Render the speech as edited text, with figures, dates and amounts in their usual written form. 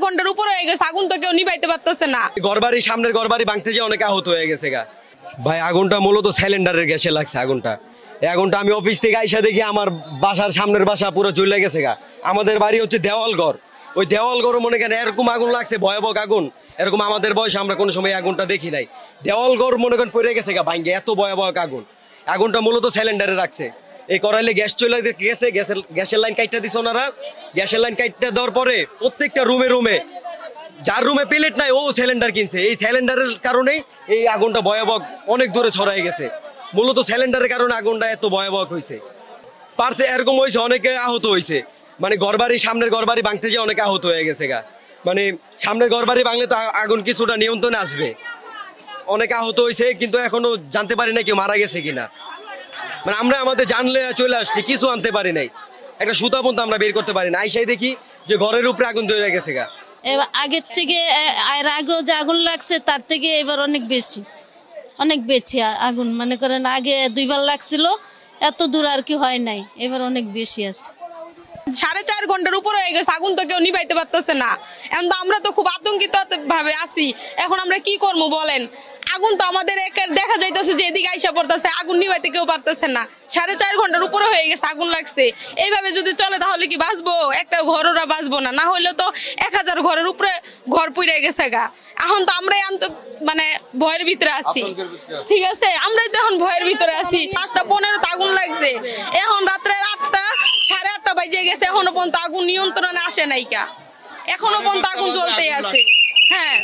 ঘন্টার উপর হয়ে গেছে, আগুন তো কেউ নিভাইতে পারতেছে না। ঘরবাড়ি সামনের ঘরবাড়ি ভাঙতে যে অনেক আহত হয়ে গেছে গা ভাই। আগুনটা মূলত সিলিন্ডারের গ্যাসে লাগছে আগুনটা। এই আগুনটা আমি অফিস থেকে আইসা দেখি আমার বাসার সামনের বাসা পুরো জ্বলে গেছে গা। আমাদের বাড়ি হচ্ছে দেওয়াল ঘর, ওই দেওয়াল ঘর মনে করেন এরকম আগুন লাগছে, ভয়াবহ আগুন। এরকম আমাদের বয়সে আমরা কোনো সময় আগুনটা দেখি নাই। দেওয়াল ঘর মনে করেন পড়ে গেছে গা ভাঙ্গে, এত ভয়াবহ আগুন। আগুনটা মূলত সিলিন্ডারে রাখছে। এই করাইলে গ্যাস চলে গেছে, গ্যাসের লাইন কাটটা দিছে ওনারা। গ্যাসের লাইন কাটটা দেওয়ার পরে প্রত্যেকটা রুমে রুমে, যার রুমে প্লেট নাই ও সিলিন্ডার কিনছে। এই সিলিন্ডারের কারণেই এই আগুনটা ভয়াবহ অনেক দূরে ছড়াই গেছে। মূলত সিলিন্ডারের কারণে আগুনটা এত ভয়াবহ হয়েছে। পারছে এরকম হয়েছে, অনেকে আহত হয়েছে। মানে ঘরবাড়ি সামনের ঘরবাড়ি ভাঙতে যে অনেকে আহত হয়ে গেছে গা। মানে সামনের ঘরবাড়ি ভাঙলে তো আগুন কিছুটা নিয়ন্ত্রণে আসবে। অনেকে আহত হয়েছে, কিন্তু এখনো জানতে পারি না কেউ মারা গেছে কিনা। মানে আমরা আমাদের জানলে চলে আসছি, কিছু আনতে পারি নাই। একটা সুতা পর্যন্ত আমরা বের করতে পারি না। আইসাই দেখি যে ঘরের উপরে আগুন ধরে গেছে গা। এবার আগের থেকে এর আগেও যে আগুন লাগছে তার থেকে এবার অনেক বেশি আগুন। মনে করেন আগে 2 বার লাগছিল, এত দূর আর কি হয় নাই, এবার অনেক বেশি আছে। 4.5 ঘন্টার উপর হয়ে গেছে, আগুন তো কেউ নিভাইতে পারতেছে না। এখন তো আমরা তো খুব আতঙ্কিত ভাবে আছি। এখন আমরা কি করবো বলেন? আগুন তো আমাদের দেখা যাইতেছে যে এদিকে আইসা পড়তেছে, আগুন নিভাইতে কেউ পারতেছে না। 4.5 ঘন্টার উপরে হয়ে গেছে, আগুন লাগছে। এইভাবে যদি চলে তাহলে কি বাঁচবো? একটা ঘর ওরা বাঁচবো না। না হইলে তো 1000 ঘরের উপরে ঘর পুড়ে গেছে গা। এখন তো আমরাই মানে ভয়ের ভিতরে আছি, ঠিক আছে? আমরাই তো এখন ভয়ের ভিতরে আছি। 5:15 আগুন লাগছে, এখন রাত্রে 8টা 8:30 বাজে গেছে, এখনো পর্যন্ত আগুন নিয়ন্ত্রণে আসে নাই কা। এখনো পর্যন্ত আগুন জ্বলতেই আছে। হ্যাঁ।